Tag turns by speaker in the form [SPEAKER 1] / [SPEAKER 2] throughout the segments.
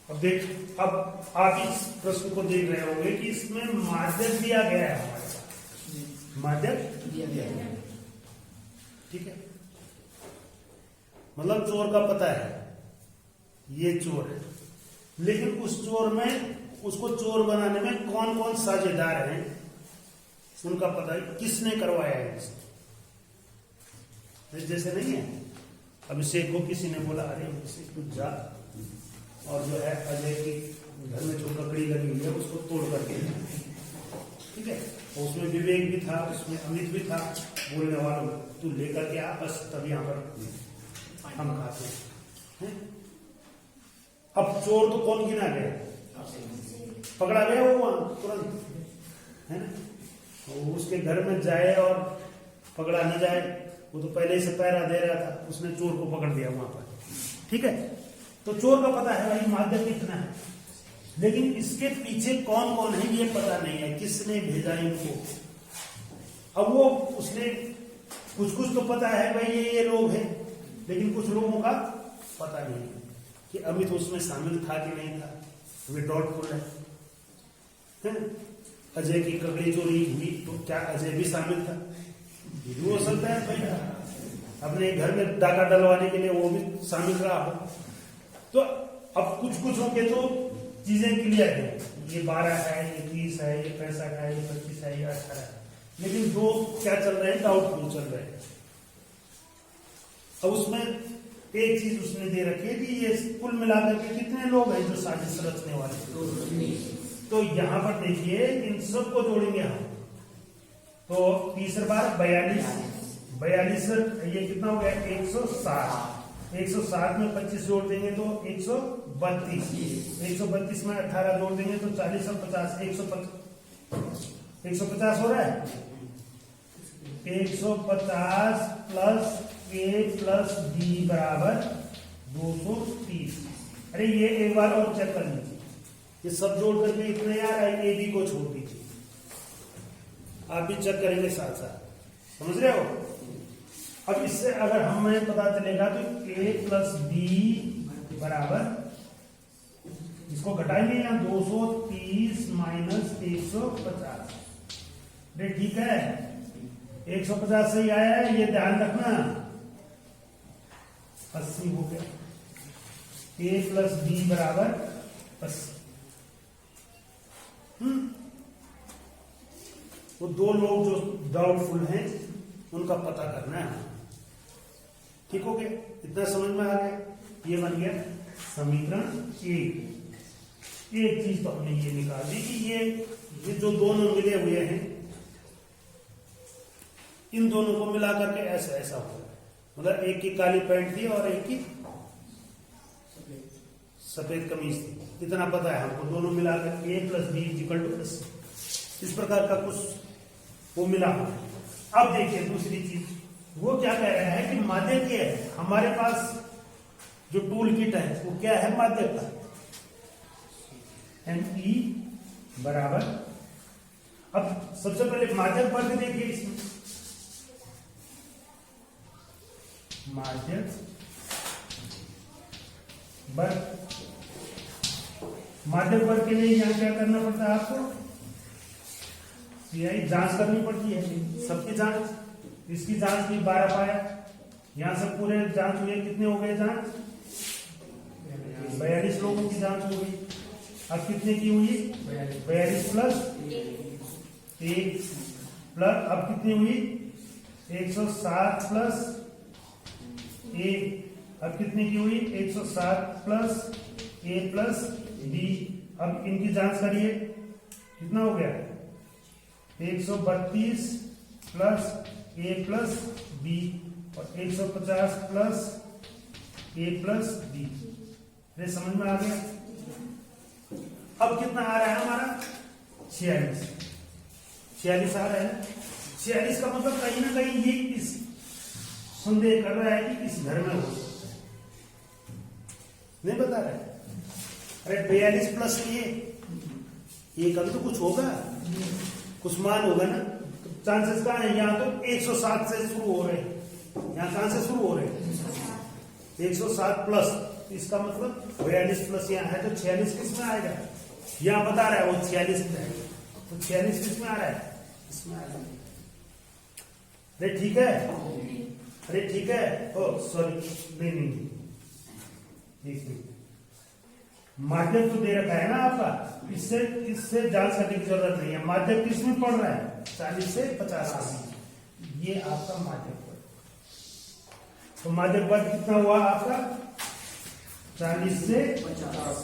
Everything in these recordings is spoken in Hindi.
[SPEAKER 1] अब देख, अब आप इस प्रश्न को देख रहे होंगे कि इसमें माध्यक दिया गया है हमारे पास, माध्यक दिया गया है, ठीक है। मतलब चोर का पता है, ये चोर है, लेकिन उस चोर में, उसको चोर बनाने में कौन कौन साझेदार हैं उनका पता है, किसने करवाया है इसको। जैसे नहीं है, अभिषेक को किसी ने बोला अरे अभिषेक तू जा और जो है अजय की घर में जो ककड़ी लगी हुई है उसको तोड़ करके, ठीक है। और उसमें विवेक भी था, उसमें अमित भी था, बोलने वाला, तू लेकर के आ बस, तब यहाँ पर हम खाते हैं। अब चोर तो कौन गिना गया, पकड़ा गया वो वहां तुरंत, है ना। उसके घर में जाए और पकड़ा न जाए, वो तो पहले से पहरा दे रहा था, उसने चोर को पकड़ दिया वहां पर, ठीक है। तो चोर का पता है भाई माध्यम कितना है, लेकिन इसके पीछे कौन कौन है ये पता नहीं है, किसने भेजा इनको। अब वो उसने कुछ कुछ तो पता है भाई ये लोग हैं, लेकिन कुछ लोगों का पता नहीं है कि अमित उसमें शामिल था कि नहीं था, वे डाउटफुल है। अजय की ककड़ी चोरी हुई तो क्या अजय भी शामिल था, ये भी हो सकता है भाई, अपने घर में डाका डलवाने के लिए वो भी शामिल रहा हो। तो अब कुछ कुछ होके तो चीजें क्लियर है, ये 12 है, ये 30 है, ये 65 है, ये 25 है, ये 18 है, लेकिन दो क्या चल रहे हैं, डाउटफुल चल रहे हैं। अब उसमें एक चीज उसने दे रखी है कि ये कुल मिलाकर के कितने लोग हैं जो साजिश रचने वाले। तो यहां पर देखिए इन सबको जोड़ेंगे हम, तो 30 बार 42, ये कितना हो गया 160, 160 में 25 जोड़ देंगे तो 132, 132 में 18 जोड़ देंगे तो 40 और 50, 150 हो रहा है। 150 प्लस ए प्लस बी बराबर 230। अरे ये एक बार और चेक कर लीजिए, ये सब जोड़ करके इतने यार है, ए बी को छोड़ दीजिए, आप भी चेक करेंगे साथ साथ, समझ रहे हो। अब इससे अगर हमें पता चलेगा तो ए प्लस बी बराबर, इसको घटाएंगे यहाँ 230 माइनस 150, अरे ठीक है 150 सही आया है, ये ध्यान रखना 80 हो गया, ए प्लस बी बराबर 80। वो दो लोग जो डाउटफुल हैं उनका पता करना है, ठीक हो गया, इतना समझ में आ गया। ये बन गया समीकरण एक चीज तो हमने ये निकाल दी कि ये जो दोनों मिले हुए हैं, इन दोनों को मिला करके ऐसा ऐसा होगा, मतलब एक की काली पैंट थी और एक की सफेद कमीज थी, इतना पता है हमको, दोनों मिलाकर ए प्लस बी इक्वल टू इस प्रकार का कुछ वो मिला। अब देखिए दूसरी चीज, वो क्या कह रहा है कि माध्यक है, हमारे पास जो टूल किट है वो क्या है माध्यक का, ME बराबर, अब सबसे पहले माध्यक वर्ग देखिए, इसमें माध्यक वर्ग, माध्यक वर्ग के लिए यहां क्या करना पड़ता है आपको, सीआई जांच करनी पड़ती है, सबकी जांच, इसकी जांच की 12 पाया, यहां से पूरे जांच हुए, कितने हो गए जांच, 42 लोगों की जांच हो गई। अब कितने की हुई, 42 प्लस 1 प्लस, अब कितनी हुई 160 प्लस 1, अब कितने की हुई 160 प्लस ए प्लस बी। अब इनकी जांच करिए, कितना हो गया 132 प्लस ए प्लस बी और 150 प्लस ए प्लस बी। ये समझ में आ गया। अब कितना आ रहा है हमारा 46 आ रहा है। 46 का मतलब कहीं ना कहीं ये इस संदेह कर रहा है कि इस घर में हो सकता है, नहीं बता रहा है। अरे 42 प्लस ये कभी तो कुछ होगा, कुछ मान होगा ना, तो चांसेस कहाँ है, यहाँ तो 160 से शुरू हो रहे हैं, यहाँ कहां से शुरू हो रहे हैं 160 प्लस इसका मतलब 42 प्लस यहाँ है तो 46 किस में आएगा? यहाँ बता रहा है वो 46 में आएगा, तो 46 किस में आ रहा है? इसमें आ रहा है। अरे ठीक है, अरे ठीक है, ओ सॉरी नहीं, माध्यम तो दे रखा है ना आपका, इससे जांच करने की जरूरत नहीं है। माध्यम किस में पड़ रहा है? 40 से 50, ये आपका माध्यम पड़। तो माध्यम पद कितना हुआ आपका? 40 से 50,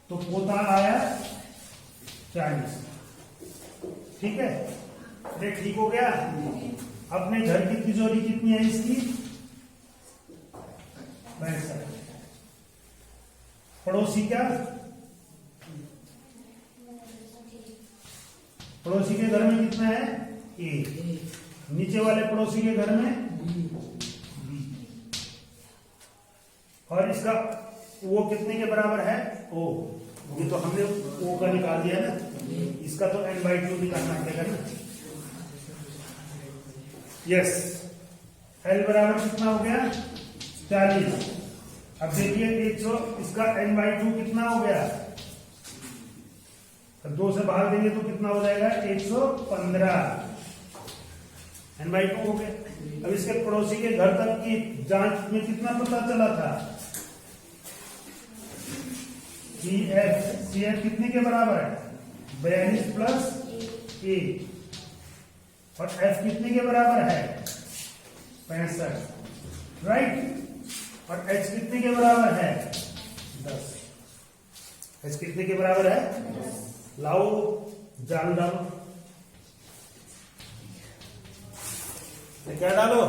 [SPEAKER 1] तो पोता आया 40, ठीक है। अरे ठीक हो गया। अपने घर की तिजोरी कितनी है इसकी? 65। पड़ोसी क्या? पड़ोसी के घर में कितना है? 1। नीचे वाले पड़ोसी के घर में B। और इसका वो कितने के बराबर है? O। ये तो हमने O का निकाल दिया ना, इसका तो n/2 निकालना पड़ेगा ना। यस, L बराबर कितना हो गया? 40। अब देखिए 100, इसका n/2 कितना हो गया? 2 से भाग देंगे तो कितना हो जाएगा? 115। n/2 हो गया। अब इसके पड़ोसी के घर तक की जांच में कितना पता चला था? CF कितने के बराबर है? 42 प्लस 1। और F कितने के बराबर है? 65, राइट। और H कितने के बराबर है? 10। H कितने के बराबर है? लाओ जान डालो, क्या डालो?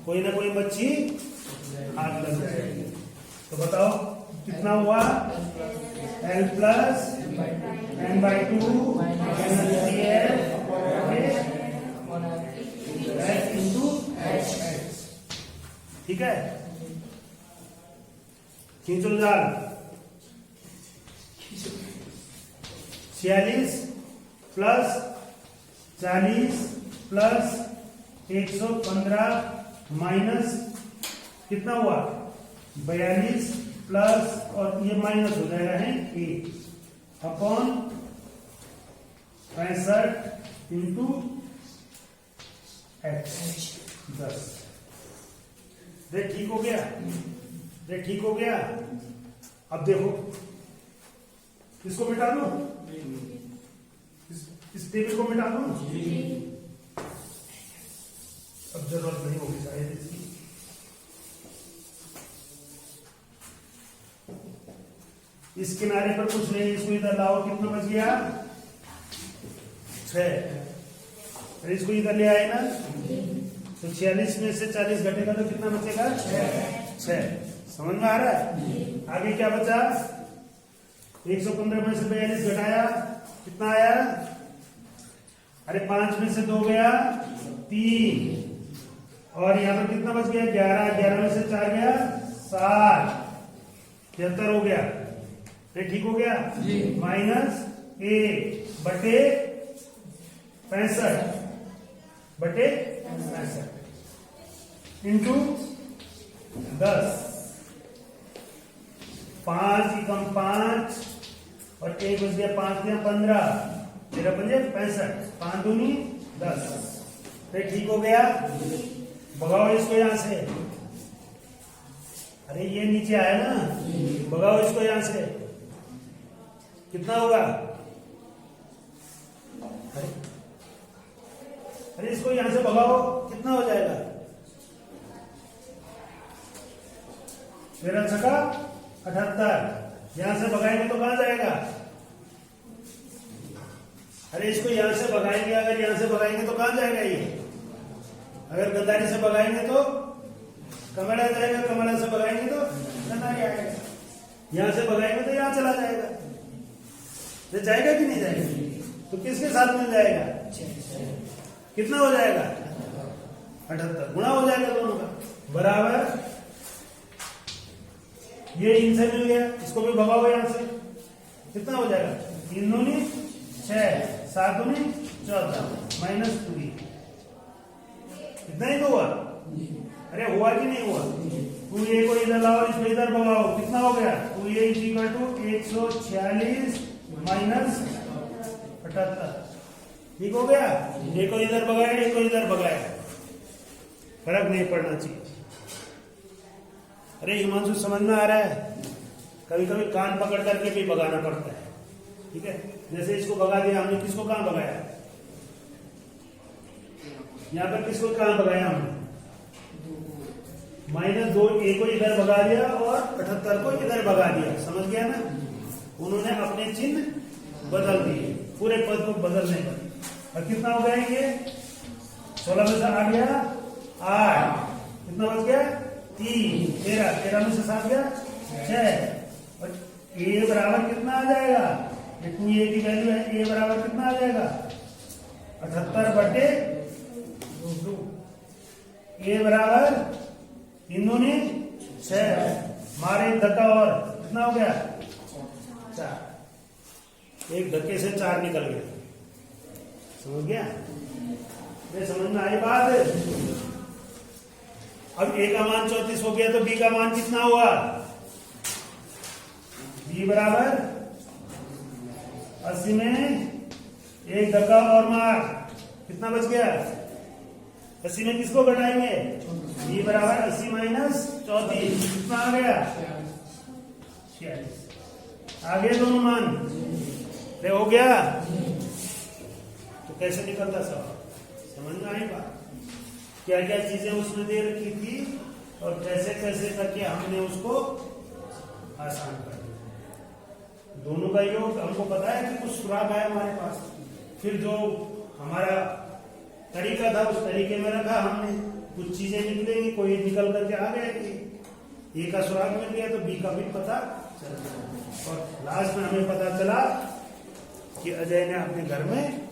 [SPEAKER 1] कोई ना कोई मच्छी हाथ लग जाएगी। तो बताओ कितना हुआ? L plus n/2 F into H, ठीक है। खींचो जाल। 46 प्लस 40 प्लस 115 माइनस कितना हुआ? 42 प्लस, और ये माइनस हो जाएगा है 1 अपॉन 65 इंटू H 10। देख ठीक हो गया, देख ठीक हो गया। अब देखो इसको मिटा दो, इस टेबल को मिटा दो। अब जरूरत नहीं होगी शायद इसकी। इस किनारे पर कुछ नहीं, इसको इधर लाओ। कितना बच गया? 6। और इसको इधर ले आए ना, तो 46 में से 40 घटेगा तो कितना बचेगा? 6। समझ में आ रहा है? आगे क्या बचा? 115 में से 42 घटाया, कितना आया? अरे 5 में से 2 गया 3, और यहाँ पर कितना बच गया? 11। 11 में से 4 गया 7, 73 हो गया। ये ठीक हो गया? माइनस 1 बटे 65 बटे 65 इंटू 10। 5 एकम 5 और 1 बच गया 5 या 15, 13 पंजे 65, 5 दूनी 10। फिर ठीक हो गया? भगाओ इसको यहां से। अरे ये नीचे आया ना, भगाओ इसको यहां से। कितना होगा? अरे इसको यहां से भगाओ, कितना हो जाएगा? 13 छक्का 78। यहां से भगाएंगे तो कहां जाएगा? अरे इसको यहां से भगाएंगे, अगर यहां से भगाएंगे तो कहां जाएगा? ये अगर गद्दारी से भगाएंगे तो कमड़ा जाएगा, कमड़ा से भगाएंगे तो गद्दारी आएगा। यहां से भगाएंगे तो यहां चला जाएगा। तो जाएगा कि नहीं जाएगा? तो किसके साथ मिल जाएगा? कितना हो जाएगा? 78 गुणा हो जाएगा दोनों का, बराबर ये इनसे मिल गया, इसको भी भगाओ यहां से। कितना हो जाएगा? 3 दूनी 6, 7 दूनी 14 माइनस 3। इतना ही तो हुआ? अरे हुआ कि नहीं हुआ? 2a को इधर लाओ, इसको इधर भगाओ, कितना हो गया? 2a is equal to 146 minus 78। ठीक हो गया? एक को इधर भगाया, एक को इधर भगाया, फर्क नहीं पड़ना चाहिए। अरे हिमांशु, समझ में आ रहा है? कभी कभी कान पकड़ करके भी भगाना पड़ता है। ठीक है, जैसे इसको भगा दिया हमने, किसको कहां भगाया? यहाँ पर किसको कहां भगाया हमने? -2a को इधर भगा दिया और 78 को इधर भगा दिया। समझ गया ना? उन्होंने अपने चिन्ह बदल दिए, पूरे पद को बदलने पर। और कितना हो गया ये? 16 में से 8 गया 8, कितना बच गया? 3, 13 में से 7 गया 6। और a बराबर कितना आ जाएगा? 2a की वैल्यू है, a बराबर कितना आ जाएगा? 78/2। a बराबर 3 दूनी 6, मारे धक्का और कितना हो गया? 4। एक धक्के से 4 निकल गया। समझ गया? ये समझ में आई बात? अब a का मान 34 हो गया, तो b का मान कितना हुआ? b बराबर 80 में एक धक्का और मार, कितना बच गया? 80 में किसको घटाएंगे? b बराबर 80 माइनस 34, कितना आ गया? 46। आगे दोनों मान हो गया। तो कैसे निकलता सब? समझ में आई बात? क्या क्या चीजें उसने दे रखी थी और कैसे कैसे करके हमने उसको आसान कर दिया। दोनों का योग हमको पता है कि कुछ सुराग है हमारे पास, फिर जो हमारा तरीका था उस तरीके में रखा हमने। कुछ चीजें निकलेंगी, कोई निकल करके आ गए, ए का सुराग मिल गया तो बी का भी पता चला। और लास्ट में हमें पता चला कि अजय ने अपने घर में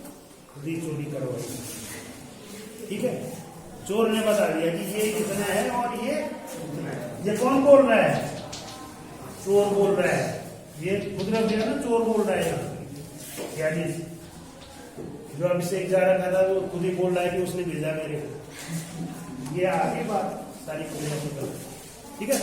[SPEAKER 1] खुद ही चोरी करवाई। ठीक है, चोर ने बता दिया कि ये इतना है और ये इतना है। ये कौन बोल रहा है? चोर बोल रहा है। ये खुद रख दिया ना, चोर बोल रहा है यहाँ। यानी जो अभिषेक जा रखा था वो खुद ही बोल रहा है कि उसने भेजा मेरे को। ये आगे बात सारी खुद। ठीक है।